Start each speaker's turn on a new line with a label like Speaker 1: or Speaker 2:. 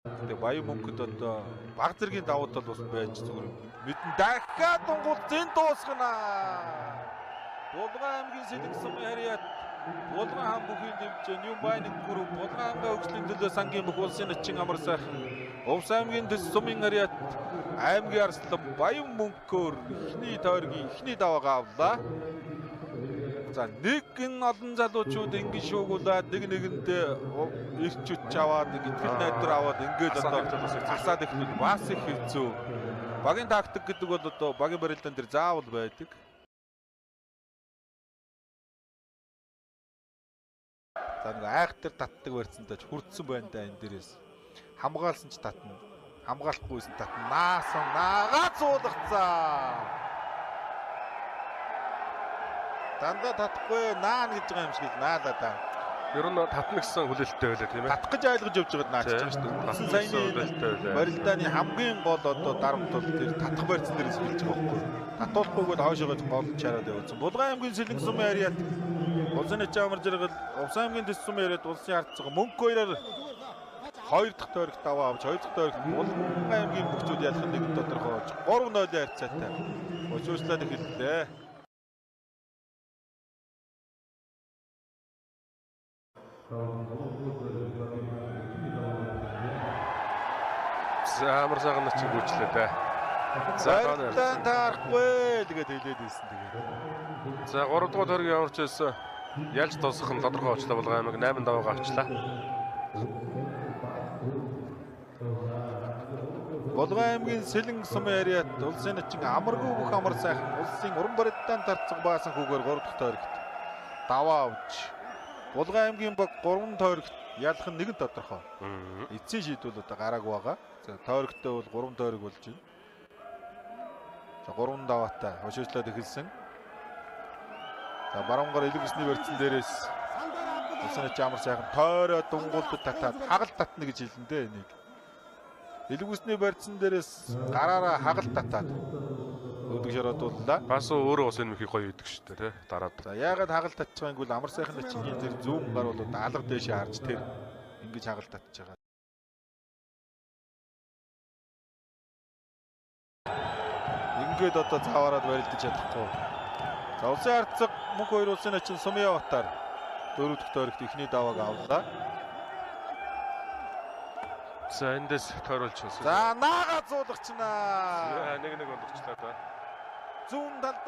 Speaker 1: Тэгээ Баян мөнгөд одоо баг зэргийн давуу тал бас байж зүгээр мэдэн дахиад дунгуул зэн дуусгана. Булган аймгийн Сэлэнг сумын харьяат Булган хаан бүхий дэвжээ New Mining Group Булган аймгийн хөгжлийн төлөө сангийн бүх улсын начин амар сайхан Увс аймгийн дэс сумын харьяат аймгийн арслан Баян мөнгөөр ихний тойргийн ихний даваагаа авлаа. За нэгэн олон залуучууд ингэ шуугуулаад нэгэндээ ирчүүч аваад итгэл найдар аваад ингээд одоо асаад ихлүүд бас их хэцүү. Багийн тактик гэдэг бол одоо багийн барилдаан дээр заавал байдаг. За нэг айхтар татдаг барьцсандаж хүрдсэн байна да энэ дээрээс. Хамгаалсан ч татна. Хамгаалахгүйсэн татна. Наасан нагаа зуулгацаа. Дандаа татахгүй наана гэж байгаа юм шиг наалаа да.
Speaker 2: Ер нь татна гэсэн хүлээлттэй байлаа тийм ээ.
Speaker 1: Татах гэж ойлгож явж байгаад наач байгаа шүү дээ. Татсан саяны барилдааны хамгийн гол одоо дарамт бол тэр татах барьцсан дээрээс хэлж байгаа байхгүй. Татуулахгүйгээр хойшоогоо гол чараад явуулсан. Булган аймгийн Сэлэнг сумын харьяат улсын начин амар жаргал Увс аймгийн дэс сумын харьяат улсын хардцаг мөнгө хоёроор хоёр дахь тойрогт даваа авч хоёр дахь тойрогт Булган аймгийн бүгчүүд ялах нэг тодорхой болж 3-0 харьцаатай. Өчөөслөөд эхэллээ.
Speaker 2: Амар сайхан начин гүйчлээ дээ.
Speaker 1: За таарахгүй тэгээд хэлээд ийсэн тэгээд.
Speaker 2: За 3 дугаар тойргийн яварч байсан. Ялж тусах нь тодорхой очлоо Булган аймаг 8 даваагаа авчлаа.
Speaker 1: Булган аймгийн Сэлэнг сумын харьяат улсын начин амаргүй бүх амар сайхан улсын уран барилдаан тарцаг баасан хүүгээр 3 дахь тойрогт даваа авч Булган аймгийн баг 3 тойрогт ялах нь нэгэн тодорхой. Эцсийн шийдвэл одоо гарааг байгаа. За тойрогтой бол 3 тойрог болж байна. За 3 даваатай хошуучлаад эхэлсэн. За баруунгаар элэг усны барьцсан дээрээс улсын начин амар сайхан тойроо дунгуулд татаад хагалт татна гэж хэлэн дээ энийг. Элэг усны барьцсан дээрээс гараараа хагалт татаад өдөг шороодууллаа.
Speaker 2: Бас өөрөө ус энэ мөхий гоё идэг шүү дээ тий дараад.
Speaker 1: За яагаад хагалт татчих байнг бол амар сайхан начингийн тэр зүүн гар бол алга дээшээ харж тэр ингэж хагалт татчих байгаа. Ингээд одоо цаваараад барилдаж чадахгүй. За улсын хардцаг мөнх хоёр улсын начин Сумья Батар 4 дахь тойрогт ихний давааг авлаа.
Speaker 2: За эндээс тойруулж байна.
Speaker 1: За наага зуулгачнаа.
Speaker 2: Нэг болгочлаа да.
Speaker 1: Зүүн талд